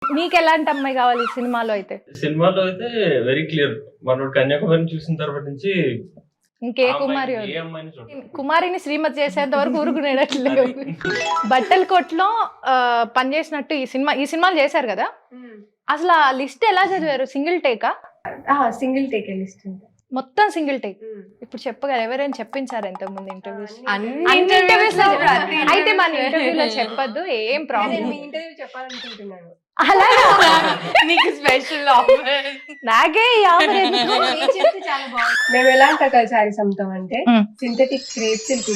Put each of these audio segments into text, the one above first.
మీకు ఎలాంటి అమ్మాయి కావాలి సినిమాలో అయితే? సినిమాలో అయితే వెరీ క్లియర్. మనోడు కన్యాకుమారిని చూసిన తర్వాత నుంచి ఇంకే ఆ కుమారి అమ్మాయిని, ఏ అమ్మాయిని చూడను. కుమారిని శ్రీమతి చేసేంత వరకు ఊరుకునేటట్లేదు. బట్టల కొట్లో పనిచేసినట్టు ఈ సినిమాలు చేశారు కదా, అసలు ఆ లిస్ట్ ఎలా చదివారు? సింగిల్ టేకా? సింగిల్ టేక్ లిస్ట్ మొత్తం సింగిల్ టేక్. ఇప్పుడు చెప్పగలరు, ఎవరైనా చెప్పించారు ఇంతకు ముందు ఇంటర్వ్యూస్? అన్ని ఇంటర్వ్యూస్ అయితే మన ఇంటర్వ్యూలో చెప్పొద్దు, ఏం ప్రాబ్లం. ఇంటర్వ్యూ చెప్పాలనుకుంటున్నాను. అలాగా నీకు స్పెషల్ ఆఫర్. నాకే ఈ ఆఫర్ ఎందుకు? చాలా బాగుంది. మేము ఎలాంటి రకాల శారీస్ అమ్ముతాం అంటే synthetic crepe silk,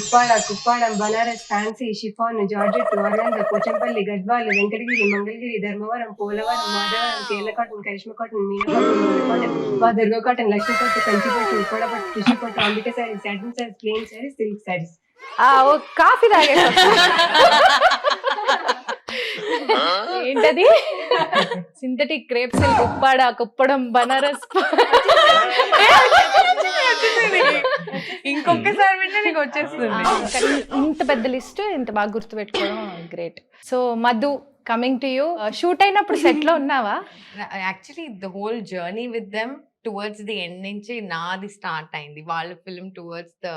Kuppada, Banaras, fancy, chiffon, georgette, organza, Pochampally, Gadwal, Venkatagiri, Mangalagiri, Dharmavaram, Polavaram, Madhavaram, Kerala cotton, Karishma cotton, Meena cotton, Maa Durga cotton, Lakshmi పట్టు, కంచి పట్టు, ఉప్పడ పట్టు, టిష్యూ పట్టు, Ambika saris, satin saris, plain saris, silk saris. Coffee తాగే ఏంటది? Synthetic crepe silk, Kuppadam, Banaras. ఇంకొకసారి వింటే నీకు వచ్చేస్తుంది. ఇంత పెద్ద లిస్ట్ ఇంత బాగా గుర్తు పెట్టుకోవడం great. So Madhu, coming to you. Shoot అయినప్పుడు సెట్ లో ఉన్నావా? Actually the whole journey with them towards the end నుంచి నాది స్టార్ట్ అయింది. వాళ్ళ ఫిల్మ్ టువర్డ్స్ ద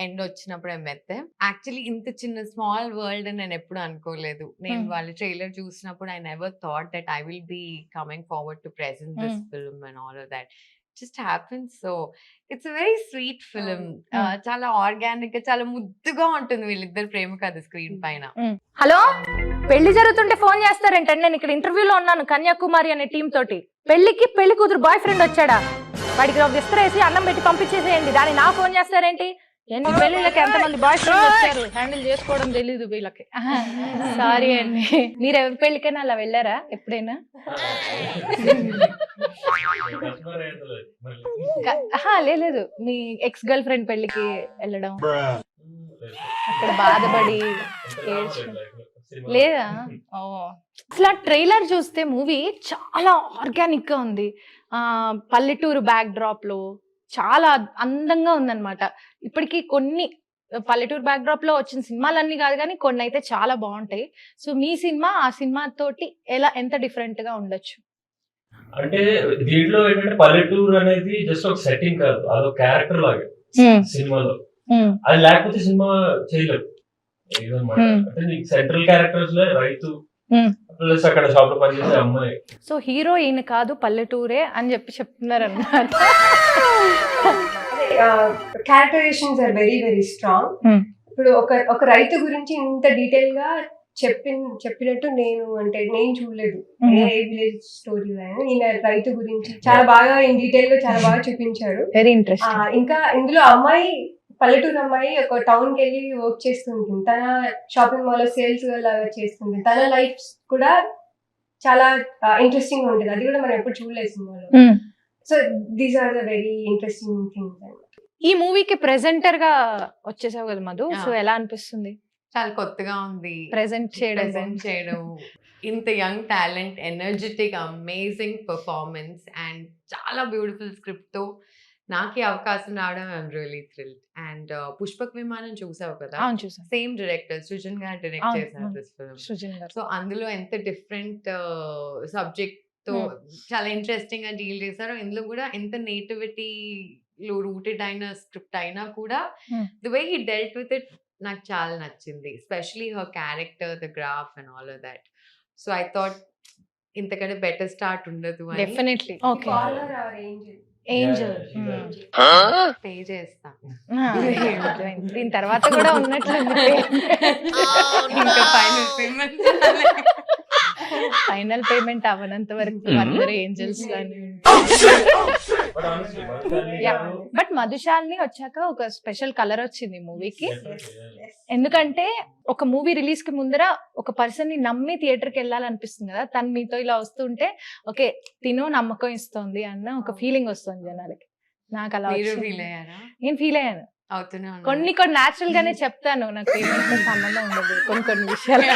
ఎండ్ వచ్చినప్పుడు మెత్తే. యాక్చువల్లీ ఇంత చిన్న స్మాల్ వరల్డ్ అని నేను ఎప్పుడు అనుకోలేదు. నేను వాళ్ళ ట్రైలర్ చూసినప్పుడు I never thought that I will be coming forward to present this film and all of that. Just happens. So it's a very sweet film. చాలా ఆర్గానిక్ గా, చాలా ముద్దుగా ఉంటుంది వీళ్ళిద్దరు ప్రేమ కథ స్క్రీన్ పైన. హలో, పెళ్లి జరుగుతుంటే ఫోన్ చేస్తారేంటండి? నేను ఇక్కడ ఇంటర్వ్యూలో ఉన్నాను కన్యాకుమారి అనే టీం తోటి. పెళ్లి కూతురు బాయ్ ఫ్రెండ్ వచ్చాడా, వాడికి ఒక విస్తరేసి అన్నం పెట్టి పంపించేసేయండి, దాన్ని నా ఫోన్ చేస్తారేంటి? ఎన్ని పెళ్లిళ్ళకి ఎంతమంది బాయ్ ఫ్రెండ్ వచ్చారు, హ్యాండిల్ చేసుకోవడం తెలీదు వీళ్ళకి. సారీ అండి. మీరు ఎవరి పెళ్లికైనా అలా వెళ్ళారా ఎప్పుడైనా? లేదు, మీ ఎక్స్ గర్ల్ ఫ్రెండ్ పెళ్లికి వెళ్ళడం, అక్కడ బాధపడి లేదా? ఓ, అసలు ట్రైలర్ చూస్తే మూవీ చాలా ఆర్గానిక్ గా ఉంది. పల్లెటూరు బ్యాక్ డ్రాప్ లో చాలా అందంగా ఉందన్నమాట. ఇప్పటికి కొన్ని పల్లెటూరు బ్యాక్ డ్రాప్ లో వచ్చిన సినిమాలన్నీ కాదు కానీ కొన్ని అయితే చాలా బాగుంటాయి. సో మీ సినిమా ఆ సినిమా తోటి ఎంత డిఫరెంట్ గా ఉండొచ్చు? అంటే దీంట్లో ఏంటంటే పల్లెటూరు అనేది జస్ట్ ఒక సెట్టింగ్ కాదు, అదొక క్యారెక్టర్ లాగా సినిమాలో. అది లేకపోతే సినిమా చేయలేదు. అంటే నీకు సెంట్రల్ క్యారెక్టర్స్ లో రైతు ప్లస్ అక్కడ షాప్ లో పనిచేసే అమ్మాయి. సో హీరో ఈయన కాదు పల్లెటూరే అని చెప్తున్నారు అన్నమాట. Characterisations are very very strong. ఇప్పుడు ఒక రైతు గురించి ఇంత డీటెయిల్ గా చెప్పినట్టు నేను చూడలేదు. ఏ విలేజ్ స్టోరీ ఈయన రైతు గురించి చాలా బాగా ఇన్ డీటెయిల్ గా చాలా బాగా చూపించారు. Very interesting. ఇంకా ఇందులో అమ్మాయి, పల్లెటూరు అమ్మాయి ఒక టౌన్ కి వెళ్ళి వర్క్ చేస్తుంటుంది. తన షాపింగ్ మాల్ లో సేల్స్ లాగా చేస్తుంది. తన లైఫ్ కూడా చాలా ఇంట్రెస్టింగ్ ఉంటుంది. అది కూడా మనం ఎప్పుడు చూడలేదు సినిమాలో. So these are the very interesting things. ఈ మూవీకి ప్రెజెంటర్ గా వచ్చేసావు కదా మధు, సో ఎలా అనిపిస్తుంది? చాలా కొత్తగా ఉంది ప్రెజెంట్ చేయడం. ఇంత young talent, energetic, amazing performance and చాలా బ్యూటిఫుల్ స్క్రిప్ట్ తో నాకు ఈ అవకాశం రావడం I'm really thrilled. And Pushpak విమానం చూసావు కదా, సేమ్ డైరెక్టర్ సృజన్ గారు డైరెక్ట్ చేశారు దిస్ ఫిల్మ్. సో అందులో ఎంత డిఫరెంట్ సబ్జెక్ట్ తో చాలా ఇంట్రెస్టింగ్ గా డీల్ చేశారు. ఇందులో కూడా ఎంత నేటివిటీ లో రూటెడ్ అయిన స్క్రిప్ట్ అయినా కూడా the way he dealt with it నాకు చాలా నచ్చింది. Especially her character, the graph and all of that. So I thought ఇంతకంటే బెటర్ స్టార్ట్ ఉండదు. డెఫినెట్లీ. ఓకే, ఏంజల్ పే చేస్తా. దీని తర్వాత కూడా ఉన్నట్లుంది. ఇంకా ఫైనల్ పేమెంట్ అవ్వనంత వరకు అందరూ ఏంజల్స్ లానే. బట్ మధుశాలిని వచ్చాక ఒక స్పెషల్ కలర్ వచ్చింది మూవీకి. ఎందుకంటే ఒక మూవీ రిలీజ్ కి ముందర ఒక పర్సన్ ని నమ్మి థియేటర్ కి వెళ్ళాలనిపిస్తుంది కదా, తను మీతో ఇలా వస్తుంటే ఓకే తినో నమ్మకం ఇస్తుంది అన్న ఒక ఫీలింగ్ వస్తుంది జనాలకి. నాకు అలా నేను ఫీల్ అయ్యాను. కొన్ని న్యాచురల్ గానే చెప్తాను, నాకు సంబంధం ఉండదు కొన్ని విషయాలు.